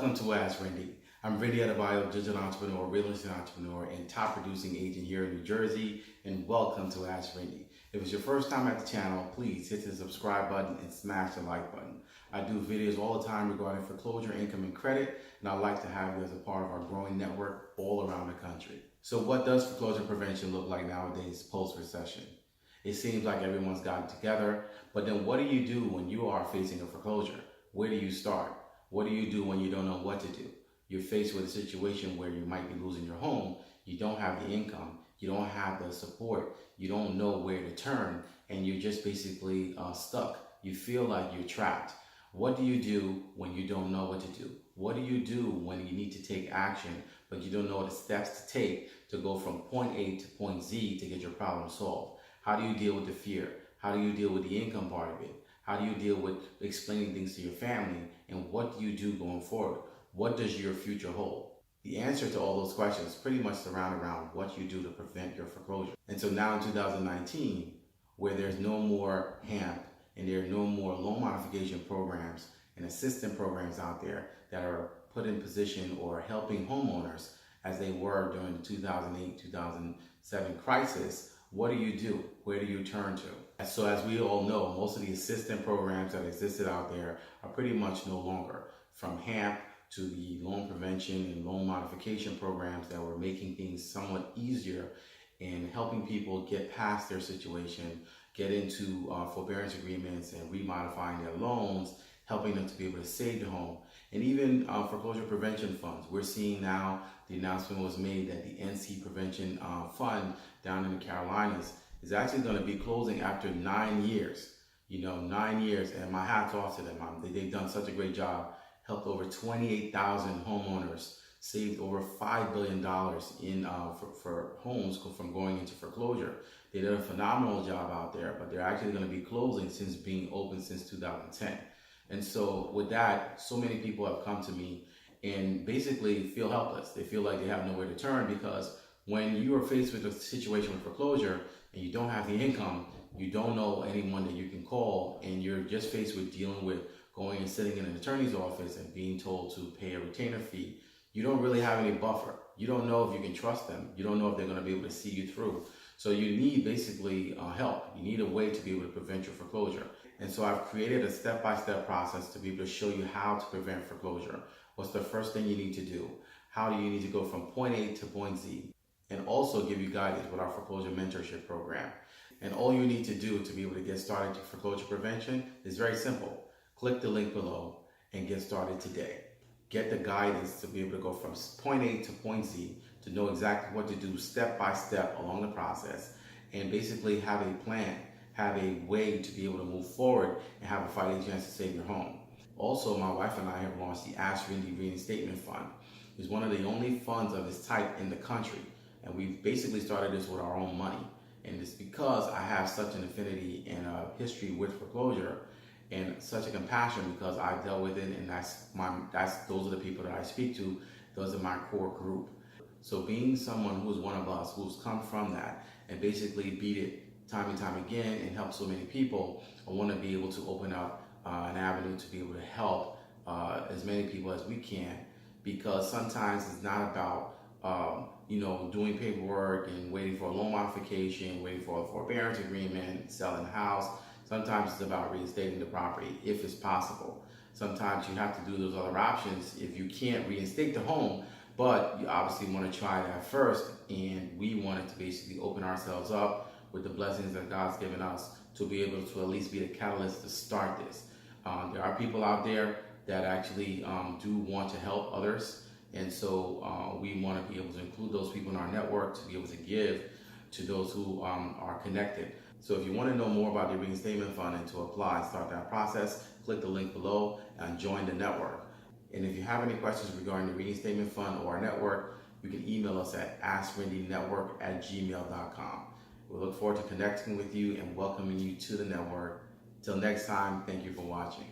Welcome to AskRinde. I'm Rinde Adebayo, digital entrepreneur, real estate entrepreneur, and top producing agent here in New Jersey, and welcome to AskRinde. If it's your first time at the channel, please hit the subscribe button and smash the like button. I do videos all the time regarding foreclosure, income, and credit, and I'd like to have you as a part of our growing network all around the country. So what does foreclosure prevention look like nowadays post-recession? It seems like everyone's gotten together, but then what do you do when you are facing a foreclosure? Where do you start? What do you do when you don't know what to do? You're faced with a situation where you might be losing your home, you don't have the income, you don't have the support, you don't know where to turn, and you're just basically stuck. You feel like you're trapped. What do you do when you don't know what to do? What do you do when you need to take action, but you don't know the steps to take to go from point A to point Z to get your problem solved? How do you deal with the fear? How do you deal with the income part of it? How do you deal with explaining things to your family? And what do you do going forward? What does your future hold? The answer to all those questions pretty much surround around what you do to prevent your foreclosure. And so now in 2019, where there's no more HAMP and there are no more loan modification programs and assistance programs out there that are put in position or helping homeowners as they were during the 2008-2007 crisis, what do you do? Where do you turn to? So as we all know, most of the assistance programs that existed out there are pretty much no longer. From HAMP to the loan prevention and loan modification programs that were making things somewhat easier and helping people get past their situation, get into forbearance agreements and remodifying their loans, helping them to be able to save the home. And even foreclosure prevention funds. We're seeing now, the announcement was made that the NC Prevention Fund down in the Carolinas is actually going to be closing after 9 years. 9 years, and my hat's off to them. They've done such a great job, helped over 28,000 homeowners, saved over $5 billion for homes from going into foreclosure. They did a phenomenal job out there, but they're actually going to be closing since being open since 2010. And so with that, so many people have come to me and basically feel helpless. They feel like they have nowhere to turn, because when you are faced with a situation with foreclosure and you don't have the income, you don't know anyone that you can call, and you're just faced with dealing with going and sitting in an attorney's office and being told to pay a retainer fee. You don't really have any buffer. You don't know if you can trust them. You don't know if they're going to be able to see you through. So you need basically help. You need a way to be able to prevent your foreclosure. And so I've created a step-by-step process to be able to show you how to prevent foreclosure. What's the first thing you need to do? How do you need to go from point A to point Z? And also give you guidance with our foreclosure mentorship program. And all you need to do to be able to get started to foreclosure prevention is very simple. Click the link below and get started today. Get the guidance to be able to go from point A to point Z, to know exactly what to do step by step along the process, and basically have a plan, have a way to be able to move forward and have a fighting chance to save your home. Also, my wife and I have launched the AskRinde Reinstatement Fund. It's one of the only funds of its type in the country, and we've basically started this with our own money. And it's because I have such an affinity and a history with foreclosure and such a compassion, because I dealt with it, and those are the people that I speak to. Those are my core group. So being someone who's one of us, who's come from that and basically beat it time and time again and help so many people, I want to be able to open up an avenue to be able to help as many people as we can, because sometimes it's not about doing paperwork and waiting for a loan modification, waiting for a forbearance agreement, selling the house. Sometimes it's about reinstating the property if it's possible. Sometimes you have to do those other options if you can't reinstate the home, but you obviously want to try that first. And we wanted to basically open ourselves up with the blessings that God's given us to be able to at least be the catalyst to start this. There are people out there that actually do want to help others. And so we want to be able to include those people in our network to be able to give to those who are connected. So if you want to know more about the Reinstatement Fund and to apply and start that process, click the link below and join the network. And if you have any questions regarding the Reinstatement Fund or our network, you can email us at askrindenetwork@gmail.com. We look forward to connecting with you and welcoming you to the network. Till next time, thank you for watching.